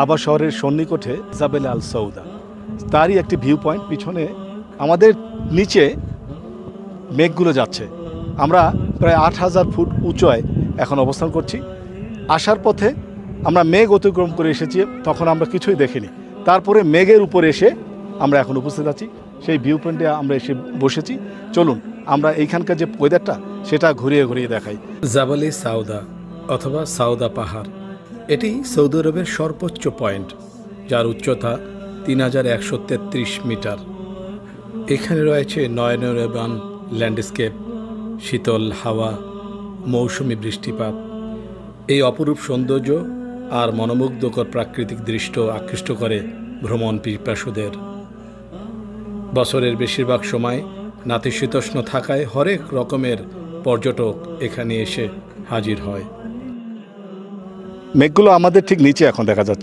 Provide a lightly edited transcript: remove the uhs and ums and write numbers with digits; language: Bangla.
আবা শহরের সন্নিকটে জাবেল আল সৌদা, তারই একটি ভিউ পয়েন্ট। পিছনে আমাদের নিচে মেঘগুলো যাচ্ছে। আমরা প্রায় 8,000 ফুট উঁচুয় এখন অবস্থান করছি। আসার পথে আমরা মেঘ অতিক্রম করে এসেছি, তখন আমরা কিছুই দেখিনি। তারপরে মেঘের উপর এসে আমরা এখন উপস্থিত আছি, সেই ভিউ পয়েন্টে আমরা এসে বসেছি। চলুন আমরা এইখানকার যে ওয়েদারটা সেটা ঘুরিয়ে ঘুরিয়ে দেখাই। জাবালে সাউদা অথবা সাউদা পাহাড়, এটি সৌদি আরবের সর্বোচ্চ পয়েন্ট, যার উচ্চতা 3,133 মিটার। এখানে রয়েছে নয়নরবান ল্যান্ডস্কেপ, শীতল হাওয়া, মৌসুমি বৃষ্টিপাত। এই অপরূপ সৌন্দর্য আর মনোমুগ্ধকর প্রাকৃতিক দৃশ্য আকৃষ্ট করে ভ্রমণ পিপাসুদের। বছরের বেশিরভাগ সময় নাতিশীতোষ্ণ থাকায় হরেক রকমের পর্যটক এখানে এসে হাজির হয়। মেঘগুলো আমাদের ঠিক নিচে এখন দেখা যাচ্ছে।